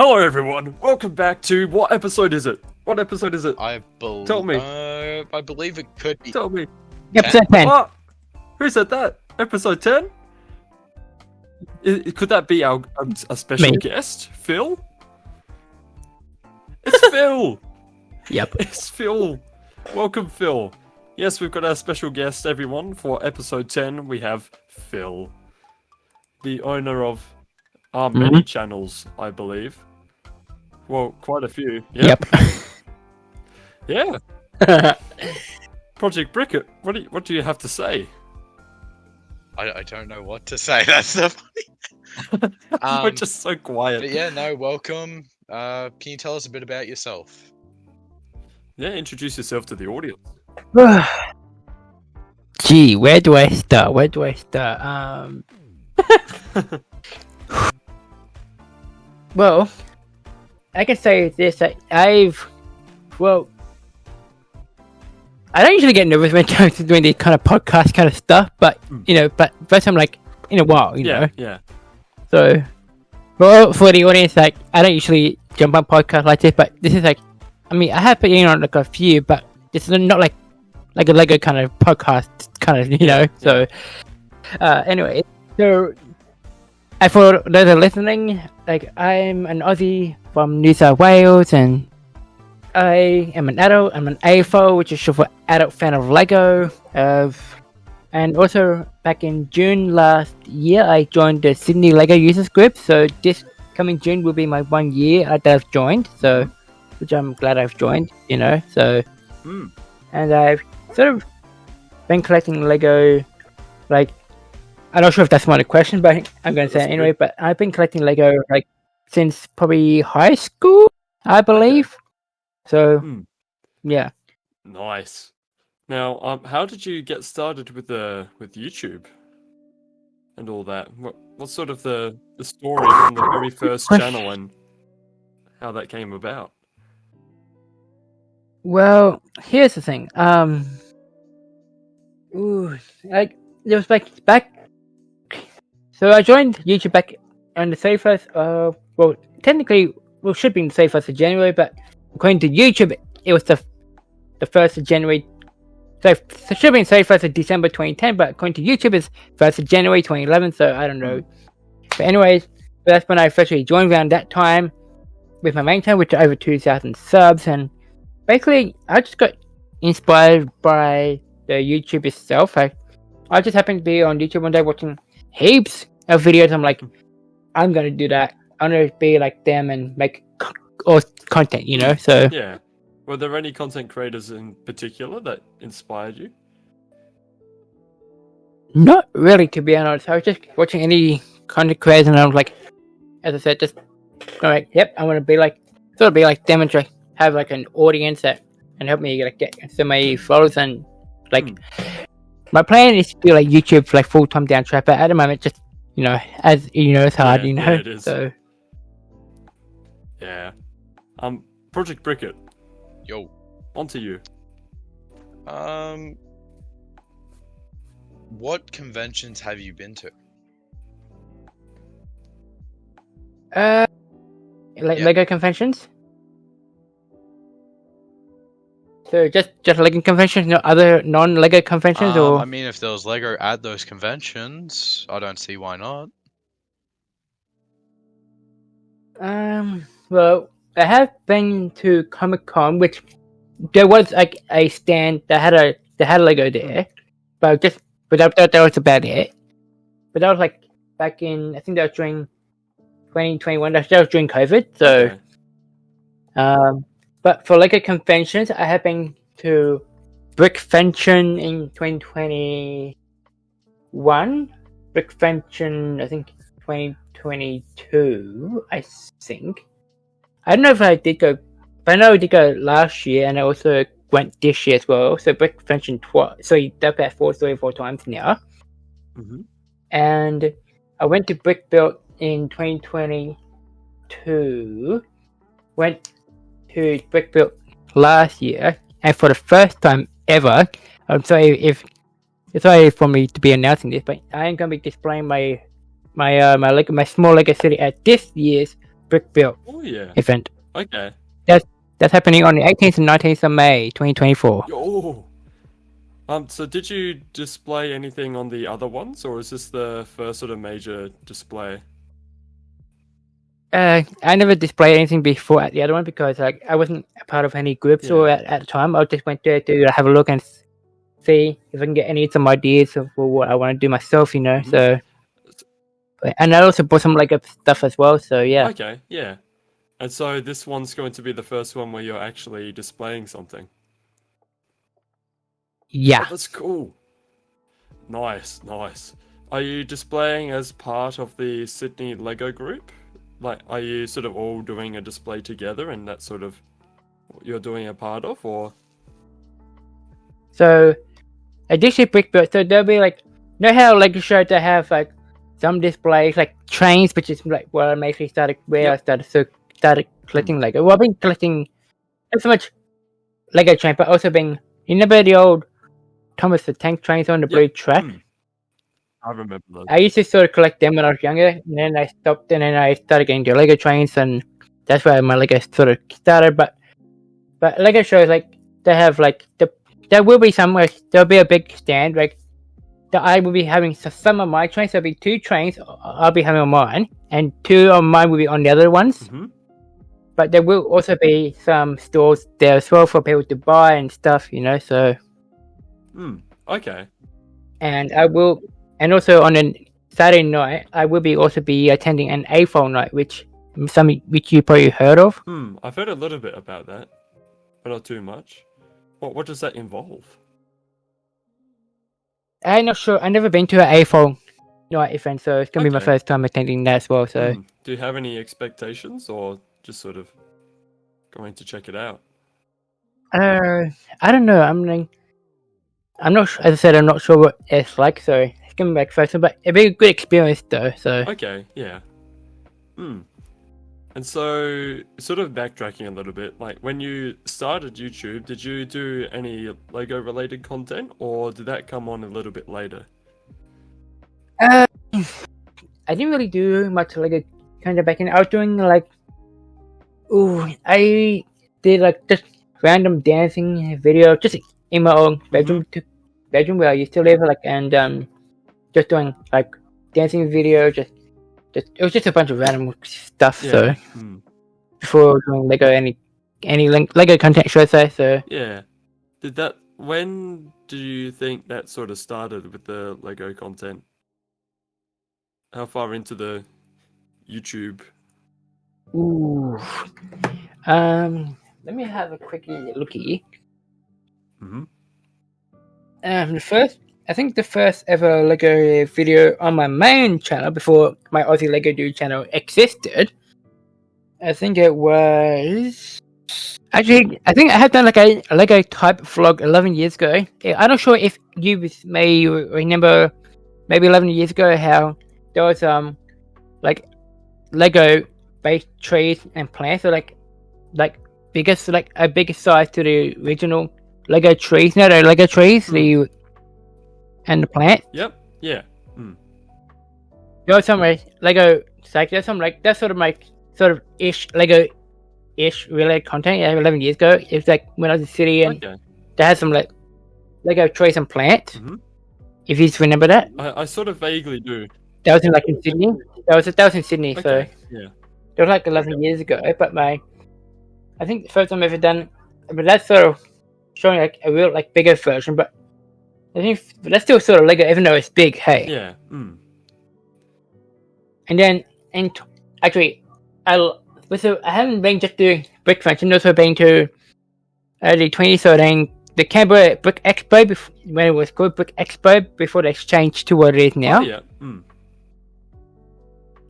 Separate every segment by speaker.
Speaker 1: Hello everyone, welcome back to, what episode is it? What episode is it? Tell me.
Speaker 2: I believe it could be.
Speaker 1: Tell me.
Speaker 3: Episode 10.
Speaker 1: What? Who said that? Episode 10? Could that be a special guest? Phil? It's Phil!
Speaker 3: Yep.
Speaker 1: It's Phil. Welcome, Phil. Yes, we've got our special guest, everyone, for episode 10. We have Phil, the owner of many channels, I believe. Well, quite a few.
Speaker 3: Yep.
Speaker 1: Yeah. Project Bricket. What do you have to say?
Speaker 2: I don't know what to say. That's so funny.
Speaker 1: We're just so quiet.
Speaker 2: But yeah, no, welcome. Can you tell us a bit about yourself?
Speaker 1: Yeah, introduce yourself to the audience.
Speaker 3: Gee, where do I start? Well, I can say this. I don't usually get nervous when it comes to doing these kind of podcast kind of stuff, but but first time like in a while, you know.
Speaker 1: Yeah.
Speaker 3: So, well, for the audience, like I don't usually jump on podcasts like this, but this is like, I mean, I have been on like a few, but it's not like a Lego kind of podcast, kind of, you know. So, anyway, so. And for those that are listening, like I'm an Aussie from New South Wales, and I am an adult. I'm an AFO, which is short for Adult Fan of Lego. And also back in June last year, I joined the Sydney Lego Users Group. So this coming June will be my 1 year that I've joined. So, which I'm glad I've joined, you know. So, and I've sort of been collecting Lego, like. I'm not sure if that's one of the questions, but I'm going to say it anyway. But I've been collecting Lego like since probably high school, I believe. So, yeah.
Speaker 1: Nice. Now, how did you get started with YouTube and all that? What's sort of the story from the very first channel and how that came about?
Speaker 3: Well, here's the thing. Like it was back. So I joined YouTube back on the 31st. Well, technically, should be the 31st of January, but according to YouTube, it was the 1st of January. So it should be the 31st of December 2010, but according to YouTube, it's 1st of January 2011. So I don't know. But anyways, that's when I officially joined around that time with my main channel, which is over 2,000 subs, and basically I just got inspired by the YouTube itself. I just happened to be on YouTube one day watching heaps of videos. I'm like, I'm gonna do that. I'm gonna be like them and make content, you know. So
Speaker 1: yeah, were there any content creators in particular that inspired you?
Speaker 3: Not really, to be honest. I was just watching any content creators, and I was like, as I said, just like, yep, I want to be like, sort of be like them and try have like an audience that and help me like get so many followers and like. My plan is to do like YouTube for like full-time down track, but at the moment, just as you know, it's hard, you know.
Speaker 1: Yeah, it is.
Speaker 3: So
Speaker 1: yeah, Project Bricket.
Speaker 2: Yo,
Speaker 1: on to you.
Speaker 2: What conventions have you been to?
Speaker 3: Lego conventions. So just Lego conventions, no other non-Lego conventions, or?
Speaker 2: I mean, if there was Lego at those conventions, I don't see why not.
Speaker 3: Well, I have been to Comic-Con, which there was like a stand that had a Lego there, but that was about it. But that was like back in, I think that was during 2021. That was during COVID, so.
Speaker 1: Okay.
Speaker 3: But for Lego conventions, I have been to Brickvention in 2021. Brickvention, I think 2022. I think. I don't know if I did go, but I know I did go last year, and I also went this year as well. So Brickvention twice. So that's about 4 times now. And I went to Brickbuilt in 2022. Went to Brickbuilt last year, and for the first time ever, I'm sorry for me to be announcing this, but I am going to be displaying my small Lego city at this year's Brick Built
Speaker 1: Oh yeah.
Speaker 3: event.
Speaker 1: Okay.
Speaker 3: That's happening on the 18th and 19th of May, 2024.
Speaker 1: Oh. So did you display anything on the other ones, or is this the first sort of major display?
Speaker 3: I never displayed anything before at the other one because like I wasn't a part of any groups or at the time. I just went there to have a look and see if I can get some ideas for what I want to do myself, you know.
Speaker 1: Mhm.
Speaker 3: So, and I also bought some Lego stuff as well. So yeah,
Speaker 1: Okay, yeah. And so this one's going to be the first one where you're actually displaying something.
Speaker 3: yeah.
Speaker 1: Oh, that's cool. Nice, nice. Are you displaying as part of the Sydney Lego group? Like, are you sort of all doing a display together and that's sort of what you're doing a part of, or?
Speaker 3: So additionally, Brick Built. So there'll be like, you know how Lego show they have like some displays like trains, which is like where I basically started I started collecting Lego. Well, I've been collecting not so much Lego train, but also been, you remember the old Thomas the Tank trains on the blue track?
Speaker 1: I remember those.
Speaker 3: I used to sort of collect them when I was younger, and then I stopped, and then I started getting the Lego trains, and that's where my Lego sort of started. But Lego shows like they have like there will be somewhere there'll be a big stand like that I will be having some of my trains. There'll be 2 trains I'll be having on mine, and 2 of mine will be on the other ones.
Speaker 1: Mm-hmm.
Speaker 3: But there will also be some stores there as well for people to buy and stuff, you know. So.
Speaker 1: Okay.
Speaker 3: And I will, and also on a Saturday night, I will also be attending an AFOL night, which you probably heard of.
Speaker 1: I've heard a little bit about that, but not too much. What does that involve?
Speaker 3: I'm not sure. I've never been to an AFOL night event, so it's gonna be my
Speaker 1: Okay.
Speaker 3: first time attending that as well. So,
Speaker 1: Do you have any expectations, or just sort of going to check it out?
Speaker 3: I don't know. I'm not. As I said, I'm not sure what it's like. So it's gonna be my first time, but it'll be a good experience though. So.
Speaker 1: Okay, yeah. And so, sort of backtracking a little bit, like when you started YouTube, did you do any Lego related content, or did that come on a little bit later?
Speaker 3: I didn't really do much Lego kind of back in. I was doing like, I did like just random dancing video, just in my own bedroom where I used to live, like, and just doing like dancing video, just it was just a bunch of random stuff.
Speaker 1: Yeah.
Speaker 3: So before doing Lego any Lego content, should I say? So
Speaker 1: Yeah. When do you think that sort of started with the Lego content? How far into the YouTube?
Speaker 3: Let me have a quick looky.
Speaker 1: Mm-hmm.
Speaker 3: I think the first ever Lego video on my main channel before my Aussie Lego Dude channel existed, I think it was. Actually, I think I had done like a Lego type vlog 11 years ago. I'm not sure if you may remember, maybe 11 years ago, how there was like Lego based trees and plants, so like biggest, like a bigger size to the original Lego trees. No, the Lego trees, and the plant.
Speaker 1: Yep. Yeah.
Speaker 3: There was some Lego, like there's some like that's sort of ish Lego ish related content. Yeah, 11 years ago. It was like when I was in the city and they had some like Lego trees and plants.
Speaker 1: Mm-hmm.
Speaker 3: If you remember that.
Speaker 1: I sort of vaguely do.
Speaker 3: That was in Sydney. That was in Sydney.
Speaker 1: Okay.
Speaker 3: So
Speaker 1: yeah.
Speaker 3: it was like 11 years ago. But I think the first time I've ever done, but that's sort of showing like a real like bigger version. But I think that's still sort of Lego, even though it's big. Hey.
Speaker 1: Yeah.
Speaker 3: And then, actually, I haven't been just doing Brick French, and also been to the 2013 the Canberra Brick Expo when it was called Brick Expo before they changed to what it is now.
Speaker 1: Oh, yeah.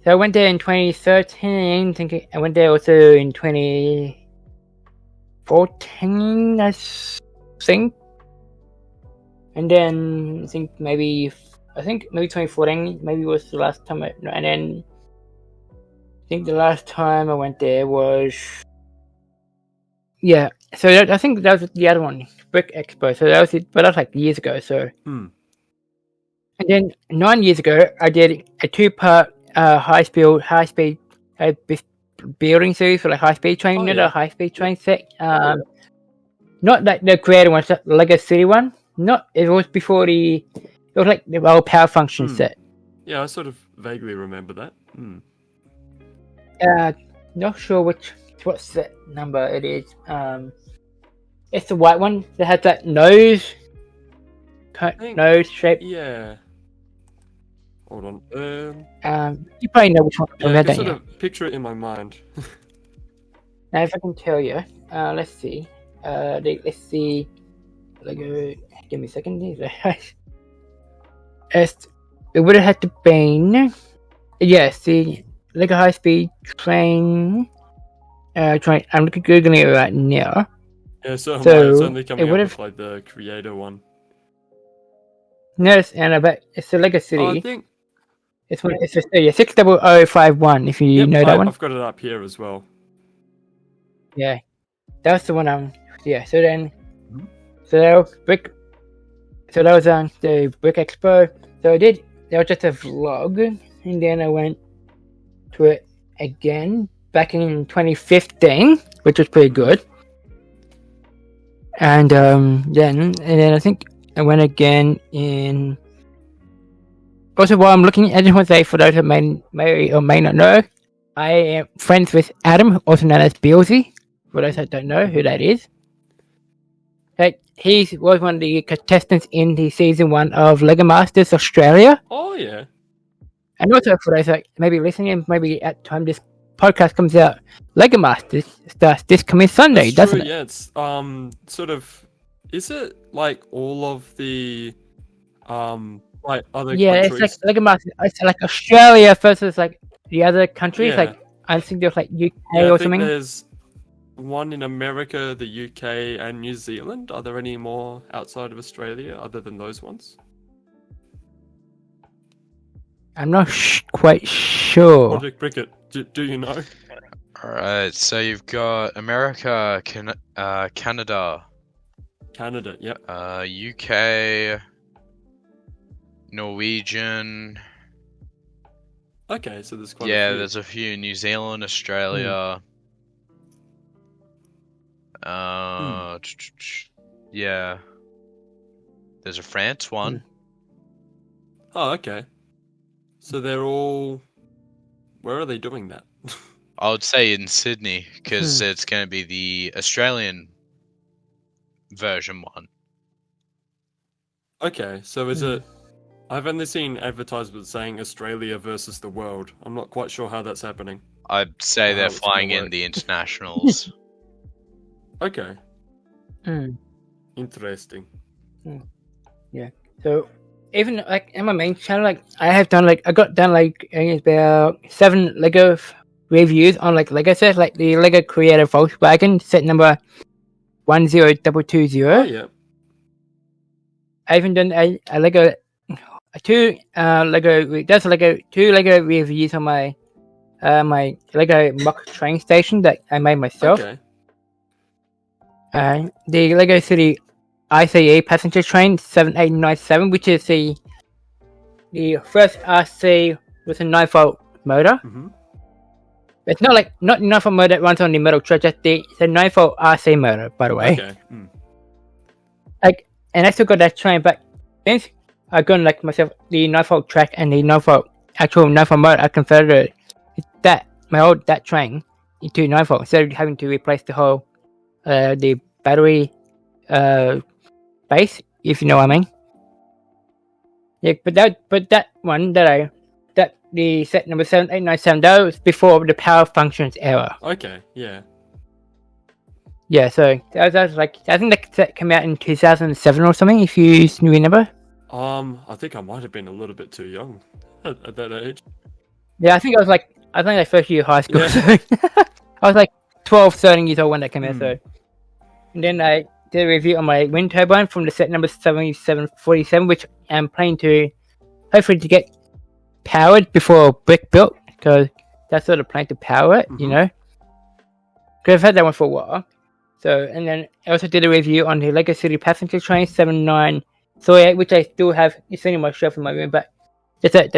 Speaker 3: So I went there in 2013. I went there also in 2014, I think. And then I think maybe 2014 maybe was the last time. And then I think the last time I went there was So I think that was the other one, Brick Expo. So that was it, but that was like years ago. So and then 9 years ago I did a 2-part high speed building series for like high speed train.
Speaker 1: Oh,
Speaker 3: You know
Speaker 1: yeah.
Speaker 3: the high speed train set. Not like the creator one, the Lego City one. Not it was before the. It was like the old power function set.
Speaker 1: Yeah, I sort of vaguely remember that.
Speaker 3: Not sure what set number it is. It's the white one that has that nose shape.
Speaker 1: Yeah. Hold on.
Speaker 3: You probably know which one I'm
Speaker 1: Yeah, I
Speaker 3: talking
Speaker 1: can
Speaker 3: about,
Speaker 1: sort
Speaker 3: don't you?
Speaker 1: of picture it in my mind.
Speaker 3: Now, if I can tell you, let's see. Let's see. Lego. Give me a second. It would have had to been. Yes, the Lego high speed train. Train. I'm googling it right now.
Speaker 1: Yeah, so am I.
Speaker 3: So,
Speaker 1: It's only
Speaker 3: it
Speaker 1: coming up
Speaker 3: would've-
Speaker 1: with like the creator one.
Speaker 3: Notice, and I bet it's the Lego City.
Speaker 1: Oh, I think.
Speaker 3: It's 60051. If you know that one.
Speaker 1: I've got it up here as well.
Speaker 3: Yeah, that's the one. Yeah. So then,
Speaker 1: Mhm.
Speaker 3: so that was Brick. So that was the Brick Expo. So I did. That was just a vlog, and then I went to it again back in 2015, which was pretty good. And then I think I went again in. Also, while I'm looking, I just want to say for those that may or may not know, I am friends with Adam, also known as Beelzy. For those that don't know who that is, he was one of the contestants in the season 1 of Lego Masters Australia.
Speaker 1: Oh yeah.
Speaker 3: And also for those that may be listening, maybe at the time this podcast comes out, Lego Masters starts this coming Sunday,
Speaker 1: That's
Speaker 3: doesn't
Speaker 1: true,
Speaker 3: it?
Speaker 1: yeah, it's sort of. Is it like all of the like other
Speaker 3: Yeah,
Speaker 1: countries?
Speaker 3: it's like Lego Masters. It's like Australia versus like the other countries.
Speaker 1: Yeah.
Speaker 3: Like I think there's like UK
Speaker 1: Yeah, I
Speaker 3: or
Speaker 1: think
Speaker 3: something.
Speaker 1: there's one in America, the UK, and New Zealand. Are there any more outside of Australia other than those ones?
Speaker 3: I'm not quite sure.
Speaker 1: Project Cricket, do you know?
Speaker 2: Alright, so you've got America, Canada,
Speaker 1: Canada, yep.
Speaker 2: UK, Norwegian.
Speaker 1: Okay, so there's quite
Speaker 2: Yeah,
Speaker 1: a few.
Speaker 2: there's a few. New Zealand, Australia. Yeah. There's a France one.
Speaker 1: Oh, okay. So they're all. Where are they doing that?
Speaker 2: I would say in Sydney, because it's going to be the Australian version one.
Speaker 1: Okay, so is it? I've only seen advertisements saying Australia versus the world. I'm not quite sure how that's happening.
Speaker 2: I'd say
Speaker 1: How
Speaker 2: they're
Speaker 1: it's gonna
Speaker 2: flying in
Speaker 1: work.
Speaker 2: the internationals.
Speaker 1: Okay,
Speaker 3: Mm.
Speaker 1: interesting.
Speaker 3: So even like in my main channel, like I got done like about 7 Lego reviews on like Lego sets, like the Lego Creator Volkswagen set number 10220.
Speaker 1: Oh yeah.
Speaker 3: I even done a Lego two Lego reviews on my my Lego mock train station that I made myself.
Speaker 1: Okay.
Speaker 3: The Lego City ICE passenger train 7897, which is the first RC with a 9-volt motor.
Speaker 1: Mm-hmm.
Speaker 3: It's not 9-volt motor that runs on the metal track, just it's a 9-volt RC motor, by the way.
Speaker 1: Okay.
Speaker 3: And I still got that train, but since I got like myself the 9-volt track and the 9-volt actual 9-volt motor, I converted that train into 9-volt instead of having to replace the whole the battery base, if you know what I mean. Yeah, but that one the set number 7897, that was before the power functions era.
Speaker 1: Okay. Yeah.
Speaker 3: Yeah, so that was like, I think that set came out in 2007 or something, if you remember.
Speaker 1: I think I might have been a little bit too young at that age.
Speaker 3: Yeah, I think I first year of high school.
Speaker 1: Yeah.
Speaker 3: So I was like 12, 13 years old when that came out. So, and then I did a review on my wind turbine from the set number 7747, which I'm planning to hopefully to get powered before Brick built, because that's sort of plan to power it, you know. Because I've had that one for a while. So, and then I also did a review on the Lego City passenger train 7938, which I still have. It's sitting on my shelf in my room, but I think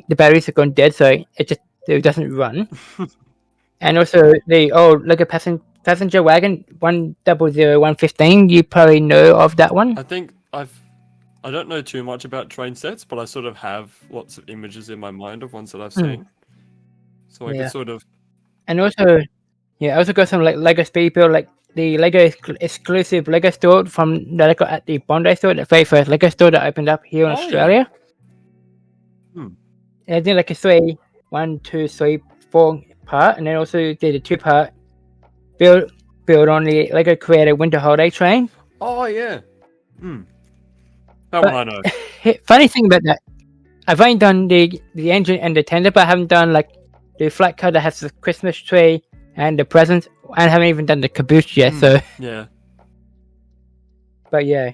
Speaker 3: the batteries have gone dead, so it doesn't run. and also the old Lego passenger wagon 100115. You probably know of that one.
Speaker 1: I think I don't know too much about train sets, but I sort of have lots of images in my mind of ones that I've seen. So I
Speaker 3: Yeah.
Speaker 1: could sort of.
Speaker 3: And also, I also got some like Lego speed build, like the Lego exclusive Lego store from that I got at the Bondi store, the very first Lego store that opened up here in
Speaker 1: Oh, yeah.
Speaker 3: Australia.
Speaker 1: Hmm.
Speaker 3: And I did like a 1, 2, 3, 4 part, and then also did a 2-part build on the Lego Creator Winter Holiday Train.
Speaker 1: Oh yeah. That
Speaker 3: But-
Speaker 1: one I know.
Speaker 3: Funny thing about that, I've only done the engine and the tender, but I haven't done like the flat car that has the Christmas tree and the presents, and I haven't even done the caboose yet. So,
Speaker 1: Yeah.
Speaker 3: but yeah,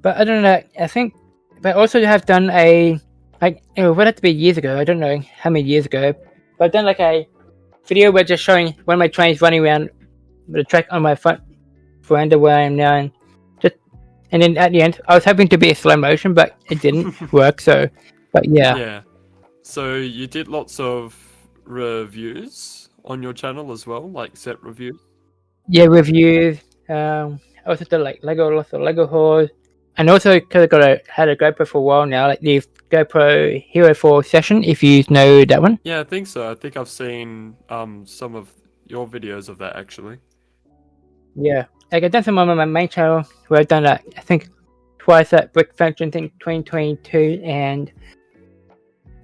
Speaker 3: but I don't know. I think, but also have done a like it would have to be years ago. I don't know how many years ago, but I've done like a video where just showing one of my trains running around the track on my front veranda where I am now, and then at the end, I was hoping to be a slow motion, but it didn't work. So, but yeah.
Speaker 1: Yeah. So you did lots of reviews on your channel as well, like set reviews.
Speaker 3: Yeah, reviews. I also did like lots of Lego hauls, and also because I had a GoPro for a while now, like the GoPro Hero 4 session. If you know that one.
Speaker 1: Yeah, I think so. I think I've seen some of your videos of that actually.
Speaker 3: Yeah, like I've done some on my main channel where I've done that. I think twice at Brick Function. I think 2022 and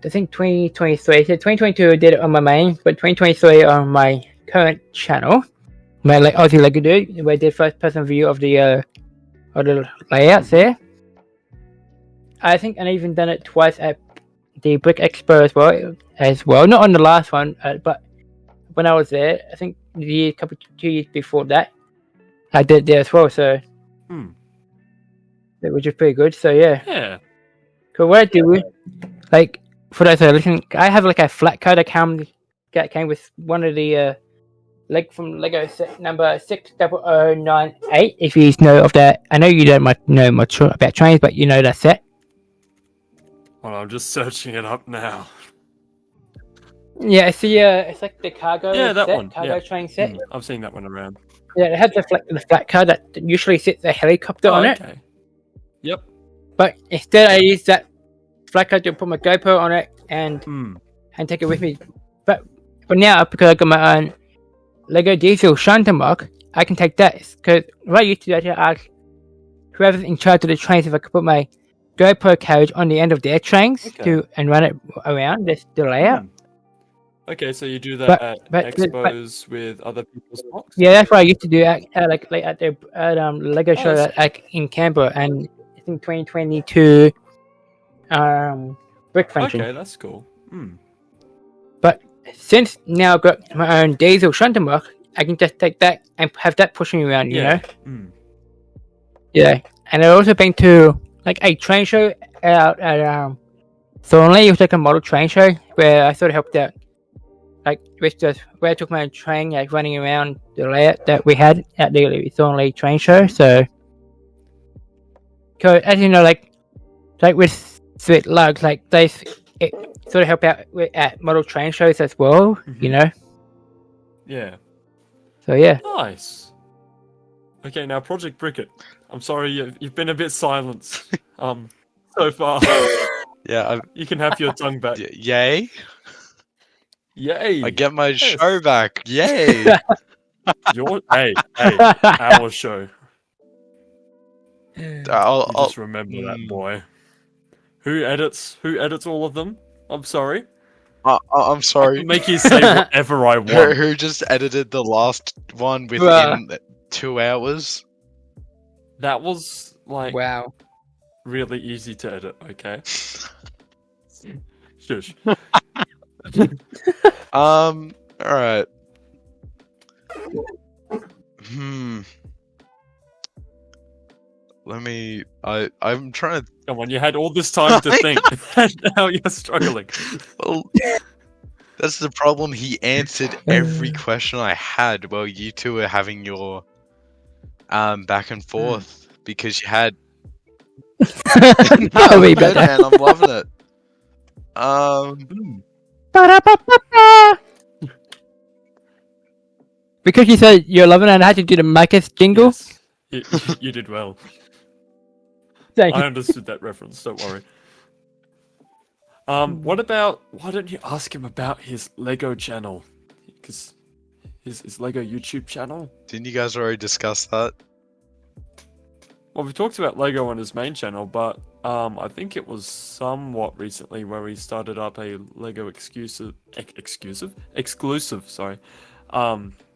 Speaker 3: I think 2023. So 2022 I did it on my main, but 2023 on my current channel, my like Aussie Lego Dude, where I did first person view of the layouts there. I think I even done it twice at the Brick Expo as well. Not on the last one, but when I was there, I think the 2 years before that, I did there as well. So that was just pretty good. So yeah.
Speaker 1: Yeah.
Speaker 3: So what I do, like for those that are listening, I have like a flat code that came with one of the from Lego set number 60098. If you know of that, I know you don't know much about trains, but you know that set.
Speaker 1: Well, I'm just searching it up now.
Speaker 3: Yeah, it's it's like the cargo.
Speaker 1: Yeah, that
Speaker 3: set,
Speaker 1: one.
Speaker 3: Cargo
Speaker 1: Yeah.
Speaker 3: train set.
Speaker 1: I've seen that one around.
Speaker 3: Yeah, it has the flat car that usually sits a helicopter on it.
Speaker 1: Okay. Yep.
Speaker 3: But instead, I use that flat car to put my GoPro on it and take it with me. But now, because I got my own Lego diesel shunter mark, I can take that. Because what I used to do, I just ask whoever's in charge of the trains if I could put my GoPro carriage on the end of their trains and run it around the layout.
Speaker 1: Okay, so you do that at
Speaker 3: but-
Speaker 1: expos with other people's box?
Speaker 3: Yeah, that's what I used to do at the Lego show in Canberra, and I think 2022 Brick Function.
Speaker 1: Okay, that's cool.
Speaker 3: But since now I've got my own diesel shunter mark, I can just take that and have that pushing me around, you know? Yeah. And I've also been to like a train show out at Thornley. It was like a model train show where I sort of helped out, like where I took my own train, like running around the layout that we had at the Thornley train show. So, cause as you know, like with Sweet Lugs, like it sort of help out at model train shows as well, you know?
Speaker 1: Yeah.
Speaker 3: So yeah.
Speaker 1: Nice. Okay, now Project Bricket. I'm sorry, you've been a bit silent so far.
Speaker 2: Yeah,
Speaker 1: You can have your tongue back.
Speaker 2: yay!
Speaker 1: Yay!
Speaker 2: I get my
Speaker 1: Yes.
Speaker 2: show back. Yay!
Speaker 1: Hey, our show.
Speaker 2: I'll
Speaker 1: Just remember that, boy. Who edits all of them? I'm sorry.
Speaker 2: I'm
Speaker 1: I
Speaker 2: sorry.
Speaker 1: can make you say whatever I want.
Speaker 2: Who just edited the last one within 2 hours?
Speaker 1: That was like
Speaker 3: Wow.
Speaker 1: really easy to edit, okay? Shush.
Speaker 2: Alright. Let me I'm trying to
Speaker 1: Come on, you had all this time to think. And now you're struggling.
Speaker 2: well, that's the problem. He answered every question I had while you two were having your back and forth because you had
Speaker 3: Tell me about that.
Speaker 2: man, I'm loving it.
Speaker 3: Ba-da-ba-ba-ba. because you said you're 11 and I had to do the Marcus jingle.
Speaker 1: Yes. You did well.
Speaker 3: Thank
Speaker 1: I
Speaker 3: you.
Speaker 1: understood that reference. Don't worry. What about? Why don't you ask him about his Lego channel? Because his Lego YouTube channel.
Speaker 2: Didn't you guys already discuss that?
Speaker 1: Well, we talked about Lego on his main channel, but I think it was somewhat recently where he started up a Lego exclusive, sorry,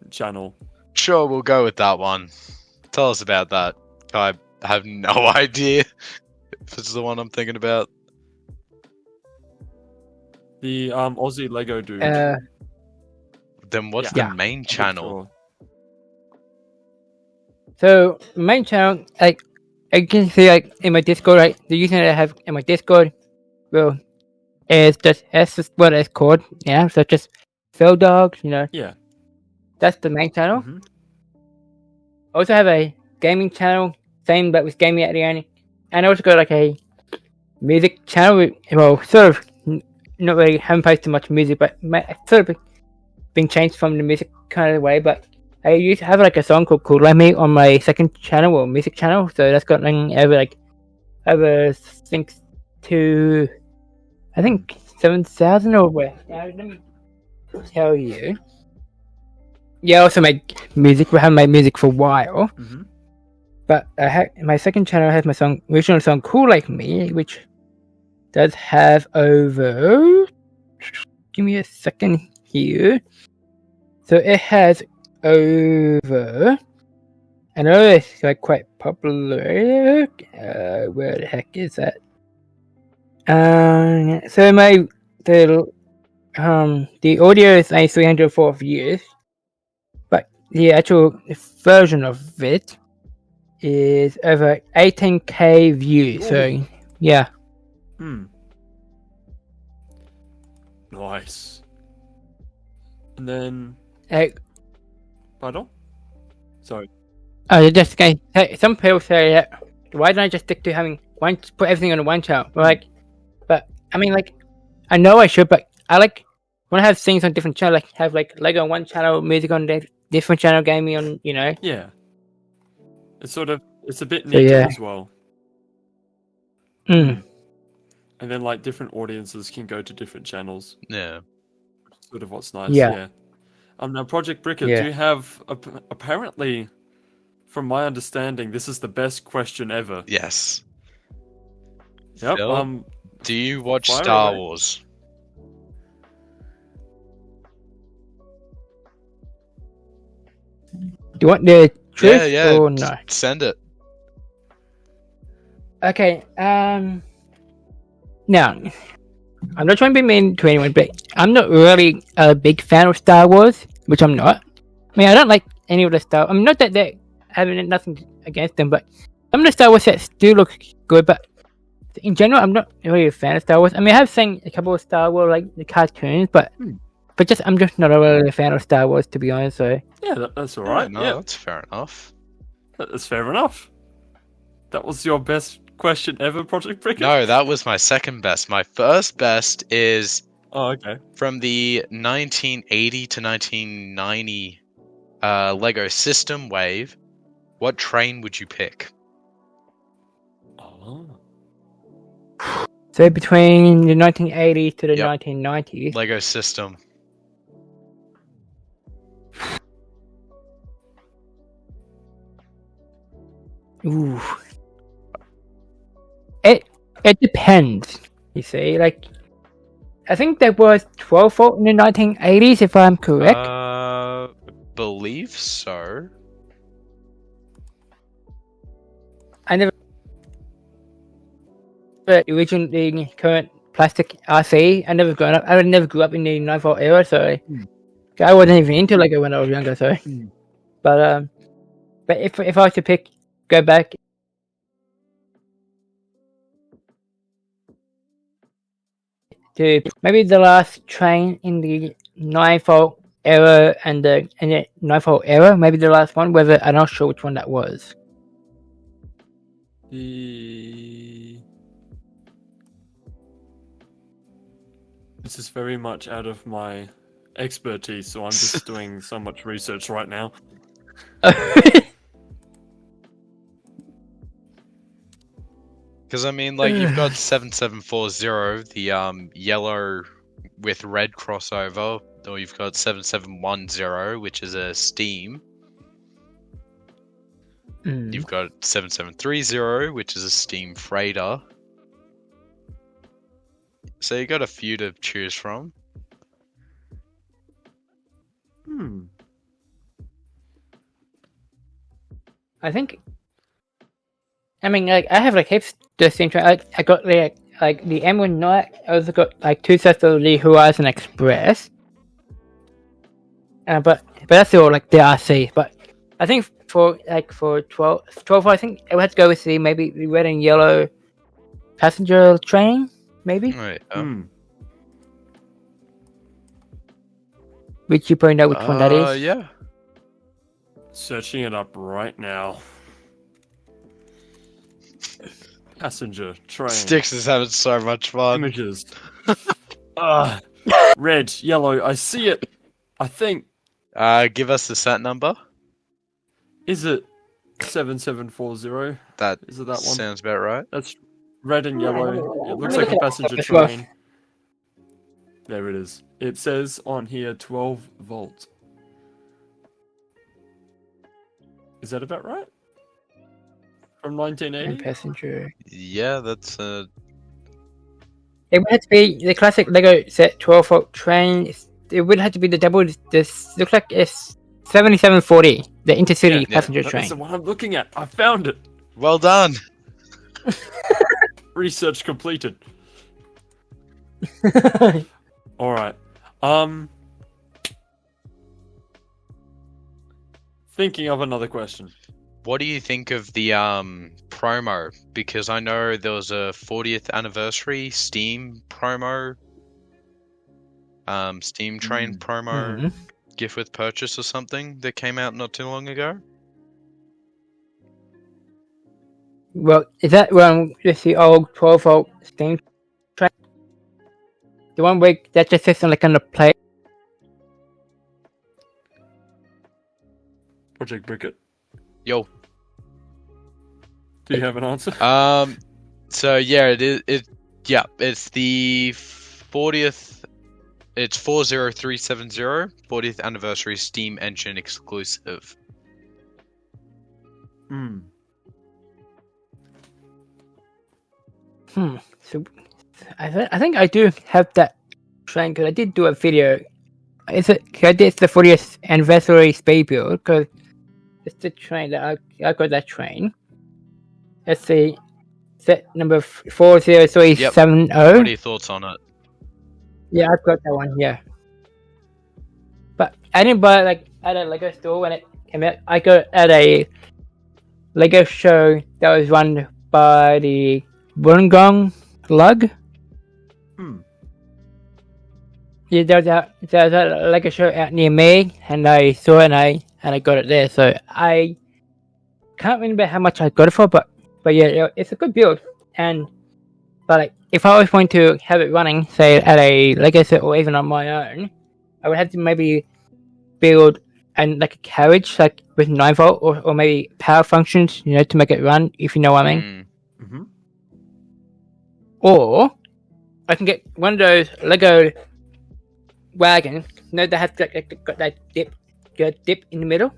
Speaker 1: channel.
Speaker 2: Sure, we'll go with that one. Tell us about that. I have no idea if it's the one I'm thinking about.
Speaker 1: The Aussie Lego dude.
Speaker 2: Then what's
Speaker 1: Yeah.
Speaker 2: the main
Speaker 1: I'm not
Speaker 2: channel?
Speaker 1: sure.
Speaker 3: So main channel, like I can see, like in my Discord, right? The username I have in my Discord, well, is just what it's called. Yeah, so just Phil Dogz. You know,
Speaker 1: Yeah.
Speaker 3: that's the main channel.
Speaker 1: Mhm.
Speaker 3: I also have a gaming channel, same but with gaming at the end, and I also got like a music channel. Well, sort of not really haven't posted much music, but sort of been changed from the music kind of way. But I used to have like a song called "Cool Like Me" on my second channel or music channel, so that's gotten over I think 7,000 or where. Now, let me tell you. Yeah, I also make music. We haven't made music for a while.
Speaker 1: Mm-hmm.
Speaker 3: But my second channel has my original song "Cool Like Me," which does have over. Give me a second here. So it has over. I know it's like quite popular. Where the heck is that? So the audio is only 304 views, but the actual version of it is over 18k views. So yeah.
Speaker 1: Nice. And then, pardon? Sorry.
Speaker 3: Just going. Some people say that why don't I just stick to having one, put everything on one channel? But I mean, like, I know I should, but I like when I have things on different channels, like have like Lego on one channel, music on different channel, gaming on, you know.
Speaker 1: Yeah. It's a bit
Speaker 3: So,
Speaker 1: neater
Speaker 3: yeah.
Speaker 1: as well.
Speaker 3: Mm.
Speaker 1: And then like different audiences can go to different channels.
Speaker 2: Yeah.
Speaker 1: Sort of what's nice.
Speaker 3: Yeah.
Speaker 1: Now Project Bricker,
Speaker 3: Yeah.
Speaker 1: do you have apparently, from my understanding, this is the best question ever.
Speaker 2: Yes.
Speaker 1: Yep.
Speaker 2: Phil, do you watch
Speaker 1: fire
Speaker 2: Star
Speaker 1: away.
Speaker 2: Wars?
Speaker 3: Do you want the truth
Speaker 2: Yeah.
Speaker 3: or no?
Speaker 2: Send it.
Speaker 3: Okay. Now, I'm not trying to be mean to anyone, but I'm not really a big fan of Star Wars, which I'm not. I mean, I don't like any of the Star. I mean, not that they're having nothing against them, but some of the Star Wars sets do look good. But in general, I'm not really a fan of Star Wars. I mean, I have seen a couple of Star Wars, like the cartoons, but I'm just not really a fan of Star Wars, to be honest. So
Speaker 1: Yeah, that's all right.
Speaker 2: No,
Speaker 1: Yeah,
Speaker 2: that's fair enough.
Speaker 1: that's fair enough. That was your best question ever, Project Bricker?
Speaker 2: No, that was my second best. My first best is
Speaker 1: Oh, okay.
Speaker 2: from the 1980 to 1990 Lego System Wave. What train would you pick?
Speaker 1: Oh.
Speaker 3: So between the 1980s to the
Speaker 2: Yep.
Speaker 3: 1990s,
Speaker 2: Lego System.
Speaker 3: ooh, it depends. You see, like I think there was 12 volt in the 1980s, if I'm correct.
Speaker 2: Believe so.
Speaker 3: I never. But the current plastic RC, I never grew up in the 9 volt era, so I wasn't even into Lego when I was younger. So, but if I was to go back to maybe the last train in the 9 volt era and the 9 volt era, maybe the last one. Whether I'm not sure which one that was.
Speaker 1: This is very much out of my expertise, so I'm just doing so much research right now.
Speaker 2: Because I mean, like you've got 7740, the yellow with red crossover, or you've got 7710, which is a Steam. You've got 7730, which is a Steam Freighter. So you got a few to choose from.
Speaker 3: I think. I mean, like I have like heaps the same train. Like I got the M1 Night. I also got like 2 sets of the Horizon Express. But that's all like the RC. But I think for 12, I think I would have to go with maybe the red and yellow passenger train, maybe.
Speaker 2: Right.
Speaker 3: Which you probably know which one that is.
Speaker 2: Yeah.
Speaker 1: Searching it up right now. Passenger train.
Speaker 2: Sticks is having so much fun.
Speaker 1: Images. Red, yellow. I see it. I think.
Speaker 2: Give us the set number.
Speaker 1: Is it 7740?
Speaker 2: That
Speaker 1: Is it that one?
Speaker 2: sounds about right.
Speaker 1: That's red and yellow. It looks like a passenger
Speaker 3: That's rough.
Speaker 1: train. There it is. It says on here 12 volt. Is that about right? From 1980?
Speaker 3: Passenger.
Speaker 2: Yeah, that's
Speaker 3: It would have to be the classic Lego set 12 volt train. It would have to be the double. This looks like it's 7740, the intercity passenger train.
Speaker 1: That's the one I'm looking at. I found it.
Speaker 2: well done.
Speaker 1: Research completed. All right. Thinking of another question.
Speaker 2: What do you think of the promo? Because I know there was a 40th anniversary Steam promo, Steam Train promo, gift with purchase or something that came out not too long ago.
Speaker 3: Well, is that one just the old 12 volt Steam train? The one where that just sits on like on the plate?
Speaker 1: Project Bricket.
Speaker 2: Yo.
Speaker 1: Do you have an answer?
Speaker 2: So yeah, it is. It's the 40th. It's 40370 40th anniversary Steam Engine exclusive.
Speaker 3: So, I think I do have that train because I did do a video. It's the 40th anniversary speed build because it's the train that I got that train. It's the set number 40370.
Speaker 2: What are your thoughts on it?
Speaker 3: Yeah, I've got that one. Yeah, but I didn't buy it like at a Lego store when it came out. I got it at a Lego show that was run by the Wollongong Lug. Yeah, there was a Lego show out near me, and I saw it and I got it there. So I can't remember how much I got it for, but yeah, it's a good build. But like, if I was going to have it running, say at a Lego set or even on my own, I would have to maybe build like a carriage, like with 9 volt or maybe power functions, to make it run. If you know what I mean. Or I can get one of those Lego wagons. They have got that dip in the middle.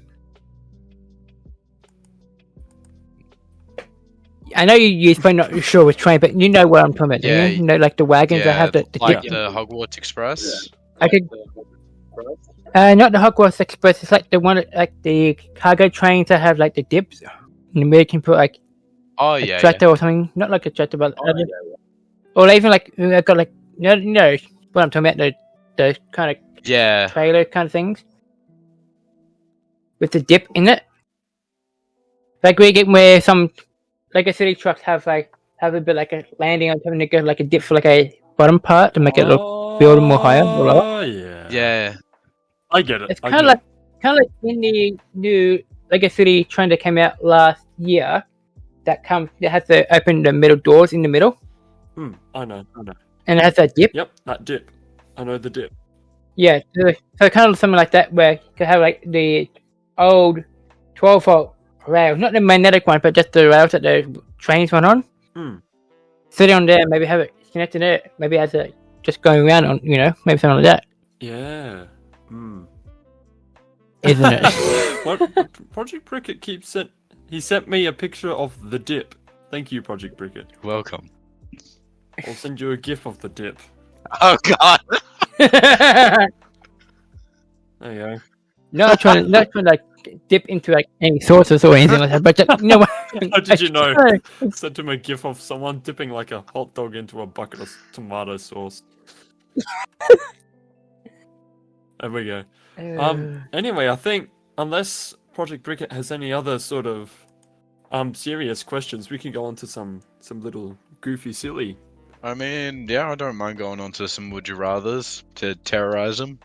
Speaker 3: I know you're probably not sure with train, but you know what I'm talking about.
Speaker 2: Yeah,
Speaker 3: you know, like the wagons that have the
Speaker 2: like
Speaker 3: dip.
Speaker 2: the Hogwarts Express.
Speaker 3: I could. Not the Hogwarts Express. It's like the one, like the cargo trains that have like the dips. In the middle, you can put like a tractor or something. Not like a tractor, but or even like I've got like you know what I'm talking about, the kind of trailer kind of things with the dip in it. Like where some Lego City trucks have a bit like a landing on something, to like a dip for like a bottom part to make it look build more higher or lower.
Speaker 1: Oh yeah.
Speaker 2: Yeah.
Speaker 1: I get it.
Speaker 3: It's kind of like in the new Lego City train that came out last year. That has to open the middle doors in the middle.
Speaker 1: I know.
Speaker 3: And it has that dip.
Speaker 1: Yep, that dip. I know the dip.
Speaker 3: Yeah, so kind of something like that where you could have like the old 12-volt rails, not the magnetic one, but just the rails that the trains run on.
Speaker 1: Hmm.
Speaker 3: Sitting on there, maybe have it connected there, maybe as a just going around on, maybe something like that,
Speaker 1: Yeah. Hmm.
Speaker 3: isn't it?
Speaker 1: What Project Bricket he sent me a picture of the dip. Thank you, Project Bricket.
Speaker 2: Welcome.
Speaker 1: I'll send you a gif of the dip.
Speaker 2: Oh god.
Speaker 1: There you go.
Speaker 3: not trying to like dip into like any sources or anything like that, but just,
Speaker 1: How did you know? Sent him a gif of someone dipping like a hot dog into a bucket of tomato sauce. There we go. Anyway, I think unless Project Bricket has any other sort of serious questions, we can go on to some little goofy silly.
Speaker 2: I mean, yeah, I don't mind going on to some would you rathers to terrorize them.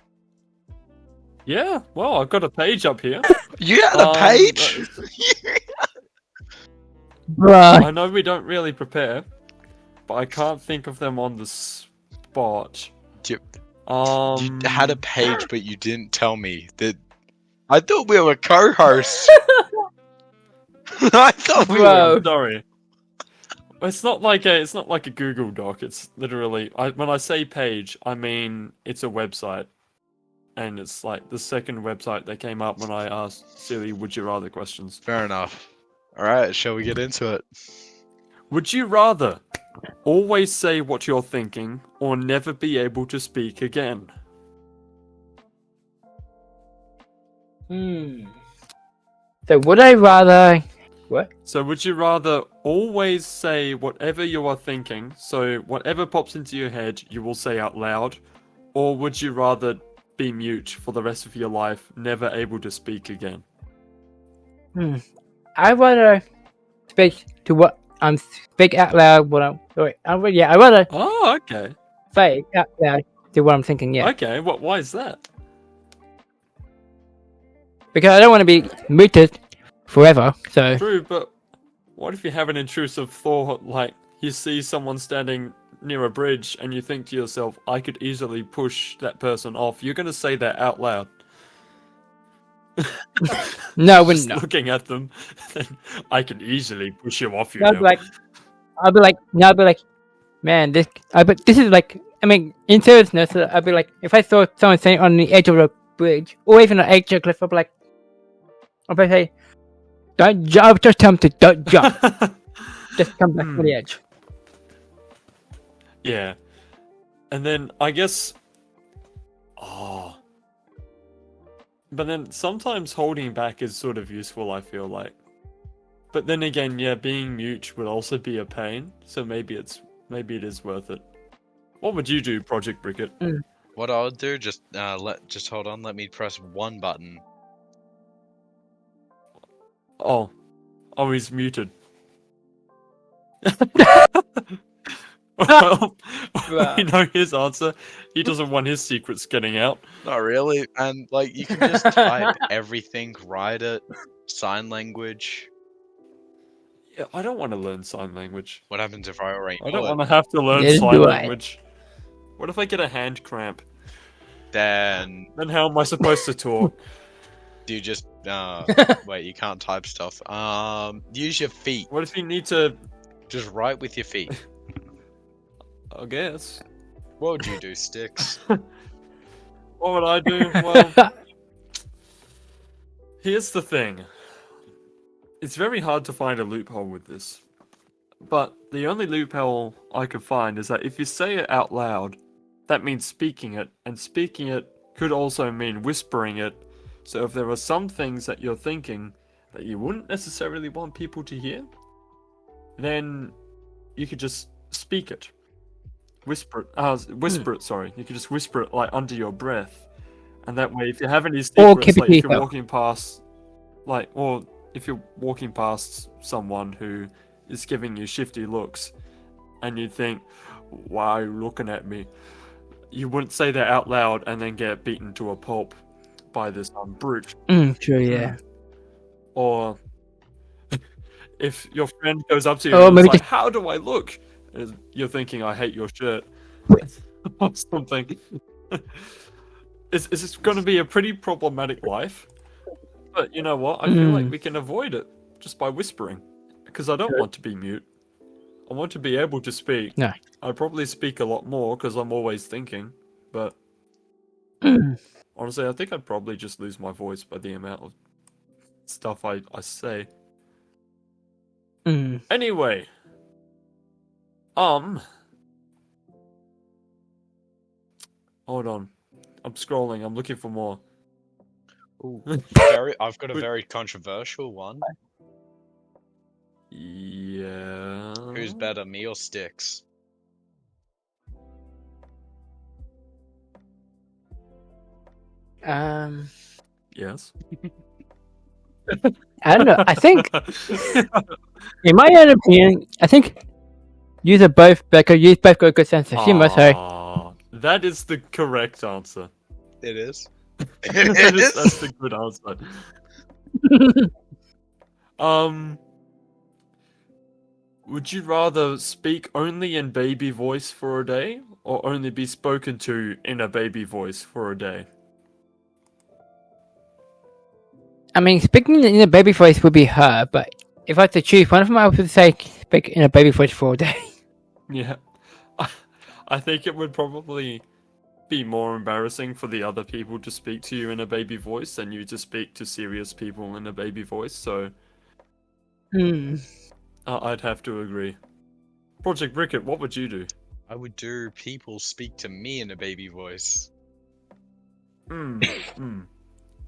Speaker 1: Yeah, well, I've got a page up here.
Speaker 2: You got a page?
Speaker 3: Bruh.
Speaker 1: I know we don't really prepare, but I can't think of them on the spot.
Speaker 2: You had a
Speaker 1: Um,
Speaker 2: page, but you didn't tell me that. I thought we were co-hosts. I thought we
Speaker 3: Bro.
Speaker 2: were.
Speaker 1: sorry. It's not like a Google Doc. It's literally when I say page, I mean it's a website, and it's like the second website that came up when I asked silly would you rather questions.
Speaker 2: Fair enough. All right, shall we get into it?
Speaker 1: Would you rather always say what you're thinking or never be able to speak again?
Speaker 3: So would I rather what?
Speaker 1: So would you rather always say whatever you are thinking, so whatever pops into your head you will say out loud, or would you rather be mute for the rest of your life, never able to speak again?
Speaker 3: I'd rather speak to what I'm speak out loud. I'd rather
Speaker 1: Oh, okay.
Speaker 3: say out loud to what I'm thinking. Yeah,
Speaker 1: Okay, why is that?
Speaker 3: because I don't want to be muted forever. So
Speaker 1: True, but what if you have an intrusive thought, like you see someone standing near a bridge and you think to yourself, I could easily push that person off. You're going to say that out loud.
Speaker 3: no, I wouldn't.
Speaker 1: Just
Speaker 3: No.
Speaker 1: looking at them, I could easily push you off.
Speaker 3: I'd be like, I'd be like, man, this is like, I mean, in seriousness, I'd be like, if I saw someone standing on the edge of a bridge or even an edge of a cliff, I'd be like, I'd say, don't jump, just tell them to don't jump, just come back to the edge.
Speaker 1: Yeah. And then I guess but then sometimes holding back is sort of useful, I feel like. But then again, yeah, being mute would also be a pain, so maybe it is worth it. What would you do, Project Bricket?
Speaker 2: What I would do, just hold on. Let me press one button.
Speaker 1: Oh, he's muted. Well, we know his answer. He doesn't want his secrets getting out.
Speaker 2: Not really. And like, you can just type everything, write it, sign language.
Speaker 1: Yeah, I don't want to learn sign language.
Speaker 2: What happens if I already
Speaker 1: I
Speaker 2: know
Speaker 1: don't
Speaker 2: it?
Speaker 1: want to have to learn
Speaker 3: Neither
Speaker 1: sign
Speaker 3: do I.
Speaker 1: language. What if I get a hand cramp?
Speaker 2: Then
Speaker 1: Then how am I supposed to talk?
Speaker 2: do you just wait? You can't type stuff. Use your feet.
Speaker 1: What if you need to?
Speaker 2: Just write with your feet.
Speaker 1: I guess.
Speaker 2: What would you do, Sticks?
Speaker 1: What would I do? Well, here's the thing. It's very hard to find a loophole with this. But the only loophole I could find is that if you say it out loud, that means speaking it, and speaking it could also mean whispering it. So if there are some things that you're thinking that you wouldn't necessarily want people to hear, then you could just speak it. Whisper it, sorry. You could just whisper it like under your breath. And that way if you have any secrets,
Speaker 3: keep it
Speaker 1: like
Speaker 3: to
Speaker 1: if you're
Speaker 3: yourself.
Speaker 1: walking past or if you're walking past someone who is giving you shifty looks and you think, why are you looking at me? You wouldn't say that out loud and then get beaten to a pulp by this brute.
Speaker 3: True, yeah.
Speaker 1: Or if your friend goes up to you
Speaker 3: Oh,
Speaker 1: and
Speaker 3: maybe
Speaker 1: is like,
Speaker 3: just-
Speaker 1: how do I look? And you're thinking, I hate your shirt. Or something. it's going to be a pretty problematic life. But you know what? I feel like we can avoid it just by whispering. Because I don't want to be mute. I want to be able to speak.
Speaker 3: No.
Speaker 1: I probably speak a lot more because I'm always thinking. But honestly, I think I'd probably just lose my voice by the amount of stuff I say. Anyway. Hold on. I'm scrolling. I'm looking for more.
Speaker 2: Ooh, I've got a very controversial one.
Speaker 1: Yeah.
Speaker 2: Who's better, me or Sticks?
Speaker 1: Yes.
Speaker 3: I don't know. I think, in my own opinion, I think you both got a good sense of humor. So
Speaker 1: that is the correct answer.
Speaker 2: It is.
Speaker 1: That's the good answer. Would you rather speak only in baby voice for a day, or only be spoken to in a baby voice for a day?
Speaker 3: I mean, speaking in a baby voice would be her, but if I had to choose one of them, I would say speak in a baby voice for a day.
Speaker 1: Yeah. I think it would probably be more embarrassing for the other people to speak to you in a baby voice than you to speak to serious people in a baby voice, so I'd have to agree. Project Bricket, what would you do?
Speaker 2: I would do people speak to me in a baby voice.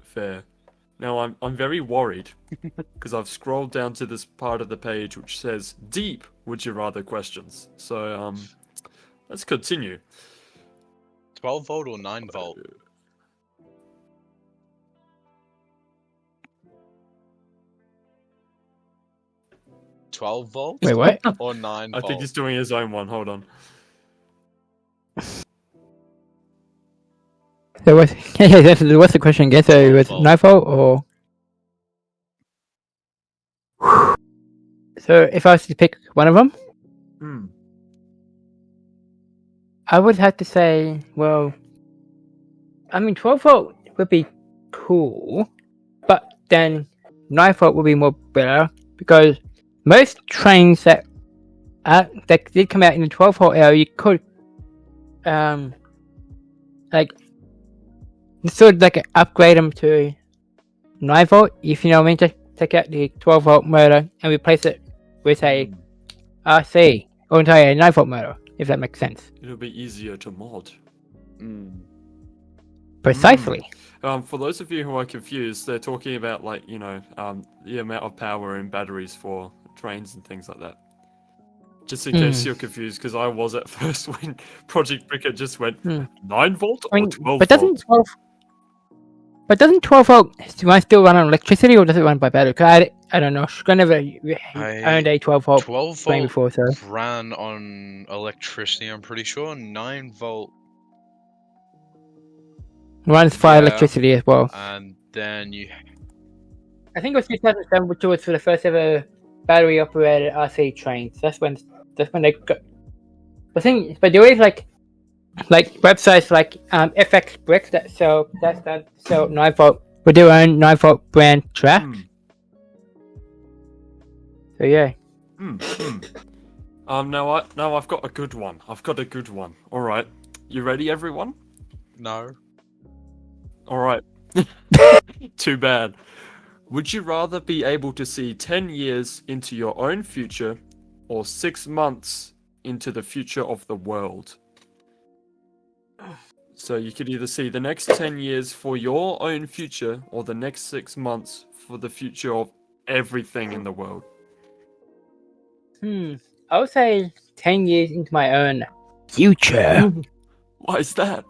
Speaker 1: Fair. Now I'm very worried because I've scrolled down to this part of the page which says deep would you rather questions. So let's continue.
Speaker 2: 12 volt or 9 volt? 12 volt?
Speaker 3: Wait, what?
Speaker 2: Or 9 volt?
Speaker 1: I think he's doing his own one. Hold on.
Speaker 3: So what's the question again? So it was 9 volt or? So if I was to pick one of them, I would have to say, well, I mean 12 volt would be cool, but then 9 volt would be more better because most trains that did come out in the 12 volt era, you could sort of like upgrade them to 9 volt, if you know what I mean. Just take out the 12 volt motor and replace it with a RC or entire 9 volt motor, if that makes sense.
Speaker 1: It'll be easier to mod.
Speaker 3: Precisely.
Speaker 1: For those of you who are confused, they're talking about the amount of power in batteries for trains and things like that. Just in case you're confused, because I was at first when Project Bricket just went 9 volt or 12 volt.
Speaker 3: But doesn't 12 volt still run on electricity or does it run by battery? Cause I don't know. I never owned a 12 volt
Speaker 2: 12
Speaker 3: train
Speaker 2: volt
Speaker 3: before, so
Speaker 2: ran on electricity, I'm pretty sure. 9 volt
Speaker 3: runs via electricity as well.
Speaker 2: And then
Speaker 3: I think it was 2007, which was for the first ever battery operated RC trains. That's when they got. But there is like websites like DeathBrick that sell 9 volt with their own 9 volt brand track. So yeah.
Speaker 1: Now I've got a good one. All right, you ready, everyone?
Speaker 2: No.
Speaker 1: All right. Too bad. Would you rather be able to see 10 years into your own future or 6 months into the future of the world? So you could either see the next 10 years for your own future or the next 6 months for the future of everything in the world.
Speaker 3: I would say 10 years into my own future.
Speaker 1: Why is that?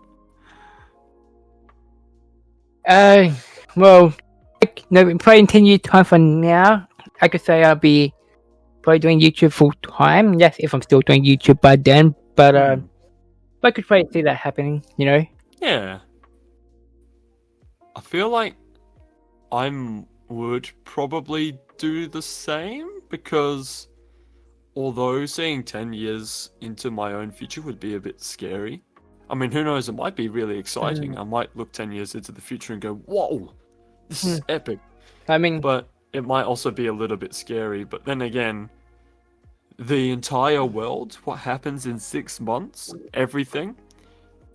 Speaker 3: Well, probably in 10 years time from now, I could say I'll be probably doing YouTube full time. Yes, if I'm still doing YouTube by then, but I could probably see that happening, you know?
Speaker 1: Yeah. I feel like I would probably do the same because although seeing 10 years into my own future would be a bit scary, I mean, who knows? It might be really exciting. I might look 10 years into the future and go, "Whoa, this is epic."
Speaker 3: I mean,
Speaker 1: But it might also be a little bit scary. But then again, the entire world, what happens in 6 months, everything,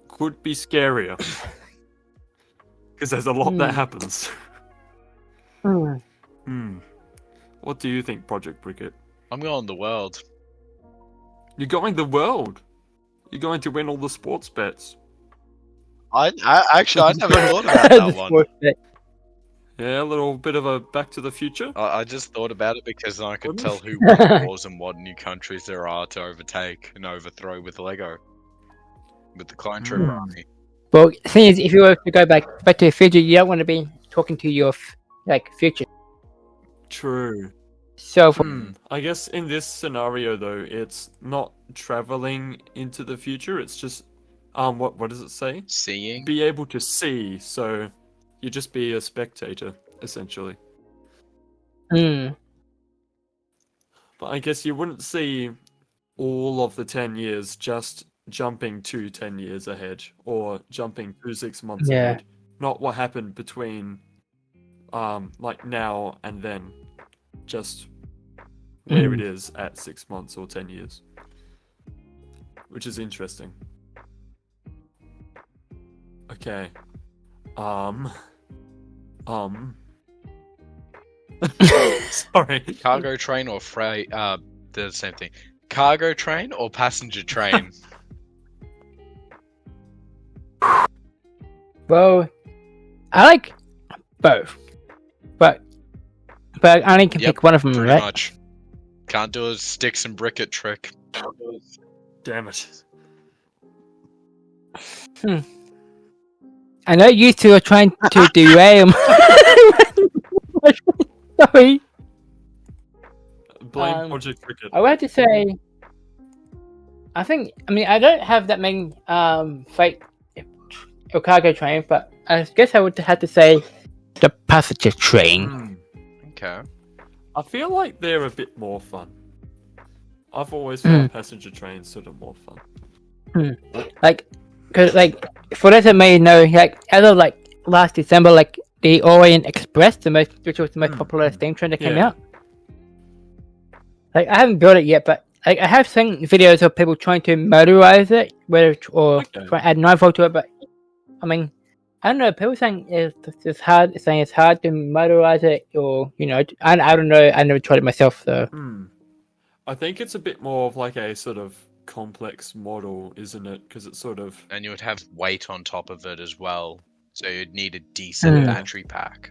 Speaker 1: could be scarier. Because there's a lot that happens. What do you think, Project Bricket?
Speaker 2: I'm going the world.
Speaker 1: You're going the world. You're going to win all the sports bets.
Speaker 2: I never thought about that one.
Speaker 1: Yeah, a little bit of a Back to the Future.
Speaker 2: I just thought about it because then I could tell who won wars and what new countries there are to overtake and overthrow with Lego. With the Clone Trooper army.
Speaker 3: Well, the thing is, if you were to go back to the future, you don't want to be talking to your future.
Speaker 1: True.
Speaker 3: So,
Speaker 1: I guess in this scenario though, it's not traveling into the future. It's just what does it say?
Speaker 2: Seeing.
Speaker 1: Be able to see. So you just be a spectator essentially. But I guess you wouldn't see all of the 10 years just jumping to 10 years ahead or jumping to 6 months ahead. Not what happened between like now and then. Just where it is at 6 months or 10 years. Which is interesting. Okay. Sorry.
Speaker 2: Cargo train or freight? They're the same thing. Cargo train or passenger train?
Speaker 3: well, I like both, but I only can pick one of them,
Speaker 2: Pretty
Speaker 3: right?
Speaker 2: much. Can't do a sticks and bricket trick.
Speaker 1: Damn it.
Speaker 3: I know you two are trying to derail. Sorry.
Speaker 1: Blame Project Cricket.
Speaker 3: I would have to say, I don't have that many freight or cargo trains, but I guess I would have to say the passenger train.
Speaker 2: Okay.
Speaker 1: I feel like they're a bit more fun. I've always found passenger trains sort of more fun.
Speaker 3: Because for those that may know, as of last December, the Orient Express, which was the most popular steam train that came out. I haven't built it yet, but I have seen videos of people trying to motorize it, try to add 9-volt to it. But I mean, I don't know. People saying it's hard to motorize it, or I don't know. I never tried it myself, so.
Speaker 1: I think it's a bit more of a sort of complex model, isn't it? Because it's sort of...
Speaker 2: And you would have weight on top of it as well, so you'd need a decent battery pack.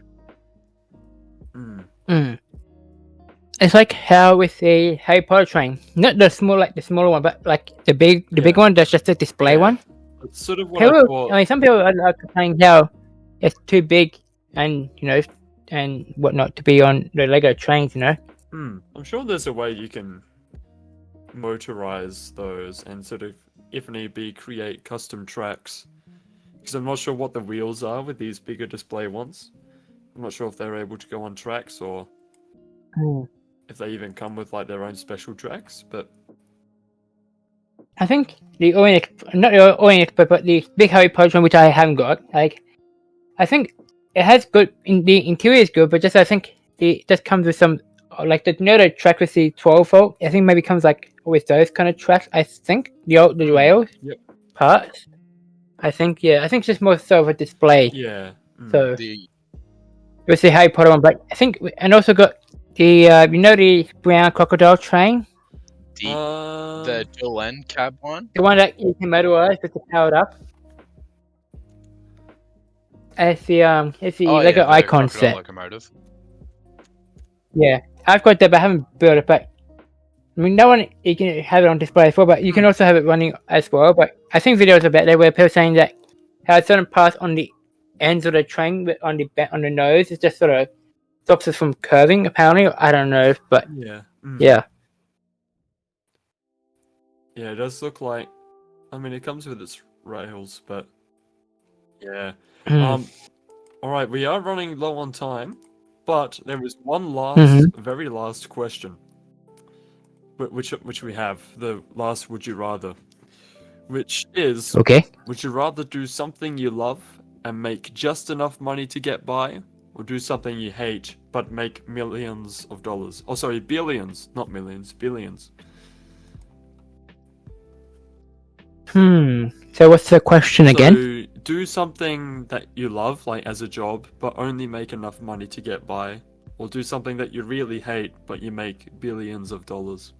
Speaker 3: It's like how with the Harry Potter train, not the smaller one, but the big one that's just a display one.
Speaker 1: It's sort of what I thought.
Speaker 3: I mean, some people are saying how it's too big and and whatnot to be on the Lego trains.
Speaker 1: I'm sure there's a way you can motorize those and sort of, if need be, create custom tracks. Because I'm not sure what the wheels are with these bigger display ones. I'm not sure if they're able to go on tracks or if they even come with their own special tracks. But
Speaker 3: I think the not the Orient, but the big Harry Potter one, which I haven't got. I think it has good. The interior is good, but just I think it just comes with some the track with the 12-volt. I think maybe comes with those kind of tracks. I think the rails parts. I think it's just more so of a display.
Speaker 1: Yeah.
Speaker 3: So with the Harry Potter one, but I think and also got the the brown crocodile train.
Speaker 2: The dual end cab one?
Speaker 3: The one that you can motorize with the powered up. It's the Lego Icon set.
Speaker 2: Locomotive.
Speaker 3: Yeah, I've got that, but I haven't built it. But I mean, no one you can have it on display as well, but you can also have it running as well. But I think videos about that where people saying that how certain parts on the ends of the train on the nose it just sort of stops us from curving. Apparently, I don't know, but yeah.
Speaker 1: Yeah, it does look like. I mean, it comes with its rails, but yeah. All right, we are running low on time, but there is one very last question, which we have the last. Would you rather? which is:
Speaker 3: Okay.
Speaker 1: would you rather do something you love and make just enough money to get by, or do something you hate but make millions of dollars? Oh, sorry, billions, not millions, billions.
Speaker 3: So what's the question again?
Speaker 1: So do something that you love, like as a job, but only make enough money to get by, or do something that you really hate but you make billions of dollars.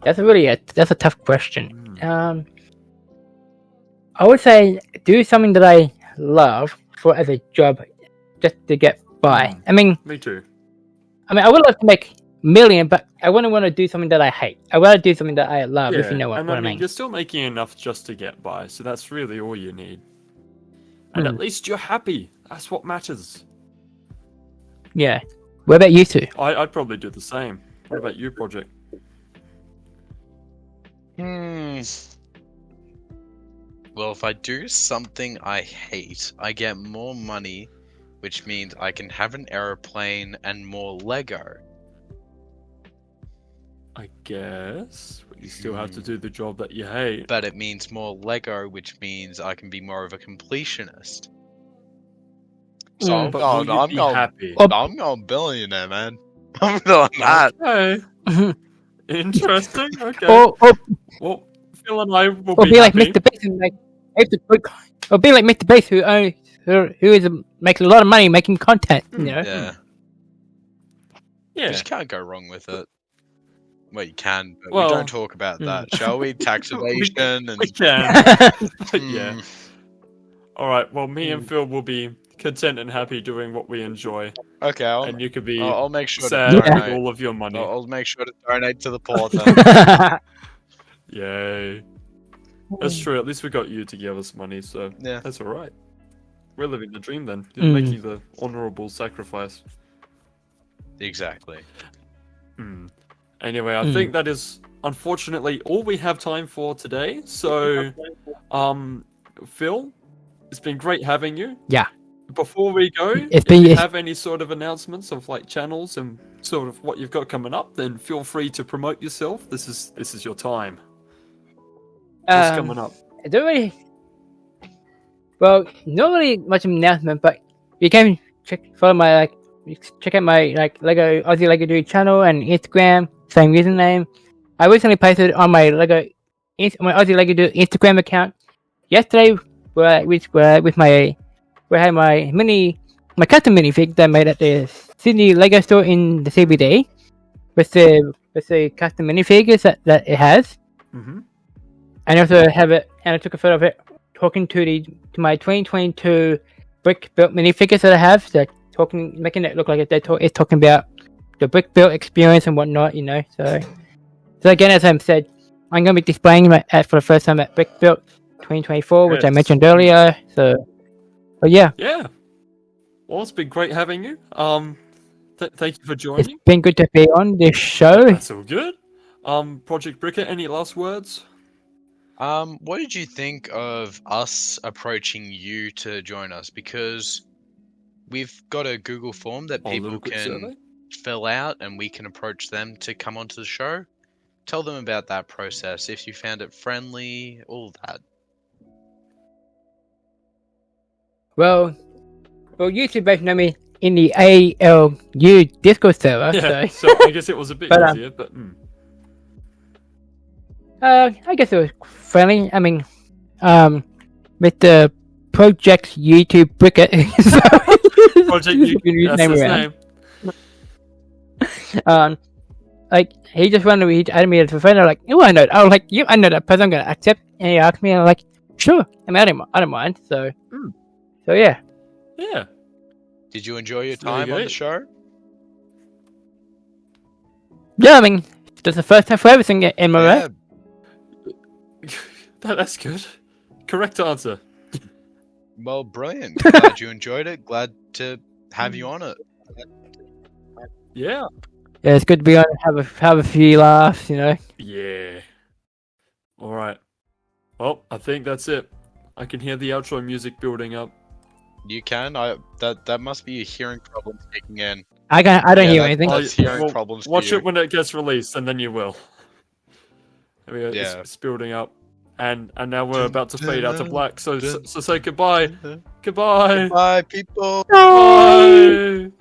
Speaker 3: That's a tough question. I would say do something that I love for as a job, just to get by. I mean,
Speaker 1: Me too.
Speaker 3: I would love to make million, but I wouldn't want to do something that I hate. I want to do something that I love, if you know what
Speaker 1: and
Speaker 3: I mean.
Speaker 1: you're still making enough just to get by, so that's really all you need. And at least you're happy. That's what matters.
Speaker 3: Yeah. What about you two?
Speaker 1: I'd probably do the same. What about you, Project?
Speaker 2: Well, if I do something I hate, I get more money, which means I can have an aeroplane and more Lego.
Speaker 1: I guess, but you still have to do the job that you hate.
Speaker 2: But it means more Lego, which means I can be more of a completionist. So I'm
Speaker 1: But
Speaker 2: going,
Speaker 1: will you be happy?
Speaker 2: I'm going billionaire, man. I'm doing that.
Speaker 1: Okay. Interesting. Okay.
Speaker 3: Or
Speaker 1: Well, Phil and I will
Speaker 3: be like
Speaker 1: happy.
Speaker 3: Mr. Beast, and or be like Mr. Beast, who is making a lot of money making content. You know.
Speaker 2: Yeah.
Speaker 1: Yeah.
Speaker 2: You just can't go wrong with it. Well, you can, but
Speaker 1: Well,
Speaker 2: we don't talk about that, shall we? Tax evasion and
Speaker 1: We can. Yeah. All right. Well, me and Phil will be content and happy doing what we enjoy,
Speaker 2: okay,
Speaker 1: and you could be
Speaker 2: I'll make sure
Speaker 1: sad
Speaker 2: to
Speaker 1: with
Speaker 2: donate.
Speaker 1: all of your money.
Speaker 2: I'll make sure to donate to the poor then.
Speaker 1: Yay. That's true. At least we got you to give us money, so
Speaker 2: Yeah.
Speaker 1: that's all right. We're living the dream then. You're making the honorable sacrifice.
Speaker 2: Exactly.
Speaker 1: Anyway, I think that is unfortunately all we have time for today. So, Phil, it's been great having you.
Speaker 3: Yeah.
Speaker 1: Before we go,
Speaker 3: It's
Speaker 1: if
Speaker 3: been-
Speaker 1: you
Speaker 3: it's-
Speaker 1: have any sort of announcements of like channels and sort of what you've got coming up, then feel free to promote yourself. This is your time. What's coming up?
Speaker 3: I don't really. Well, not really much of an announcement, but you can follow my check out my Lego Aussie Lego Dude channel and Instagram, same username. I recently posted on my Aussie Lego Dude Instagram account yesterday, where I had my custom minifig that I made at the Sydney Lego store in the CBD, with the custom minifigures that it has.
Speaker 1: Mm-hmm.
Speaker 3: And I also have it, and I took a photo of it talking to my 2022 brick built minifigures that I have. They're making it look like it's talking about the brick built experience and whatnot, you know. So again, as I said, I'm going to be displaying for the first time at Brick Built 2024, which I
Speaker 1: Yes.
Speaker 3: mentioned earlier. But yeah,
Speaker 1: Yeah. Well, it's been great having you. Thank you for
Speaker 3: it's
Speaker 1: joining.
Speaker 3: been good to be on this show.
Speaker 1: That's all good. Project Bricker, any last words?
Speaker 2: What did you think of us approaching you to join us? Because we've got a Google form that
Speaker 1: A
Speaker 2: people
Speaker 1: little quick
Speaker 2: can
Speaker 1: survey?
Speaker 2: fill out, and we can approach them to come onto the show. Tell them about that process, if you found it friendly, all that.
Speaker 3: Well, you two both know me in the ALU Discord server,
Speaker 1: Yeah.
Speaker 3: so
Speaker 1: So I guess it was a bit
Speaker 3: But,
Speaker 1: easier, but
Speaker 3: I guess it was friendly. I mean, with the Project YouTube Bricket,
Speaker 1: Project U. That's his name.
Speaker 3: He just wanted me to add me as a friend. I'm like, oh, I know. I was like, yeah, I know that person. I'm gonna accept. And he asked me, and I'm like, sure. I mean, I don't mind. So yeah.
Speaker 1: Yeah.
Speaker 2: Did you enjoy your
Speaker 1: There you
Speaker 2: time on
Speaker 1: go.
Speaker 2: the show?
Speaker 3: Yeah, I mean, that's the first time for everything. Am I right?
Speaker 1: That's good. Correct answer.
Speaker 2: Well, brilliant. Glad you enjoyed it. Glad to have you on it.
Speaker 1: Yeah.
Speaker 3: Yeah, it's good to be on. Have a few laughs, you know.
Speaker 1: Yeah. All right. Well, I think that's it. I can hear the outro music building up.
Speaker 2: You can. That must be your hearing problems kicking in.
Speaker 3: I don't hear
Speaker 2: that-
Speaker 3: anything.
Speaker 2: That's hearing problems for
Speaker 1: Watch
Speaker 2: you.
Speaker 1: it when it gets released, and then you will. There we go.
Speaker 2: Yeah.
Speaker 1: It's building up, and now we're about to fade out to black. So say goodbye. Goodbye.
Speaker 2: Bye, people.
Speaker 1: Bye.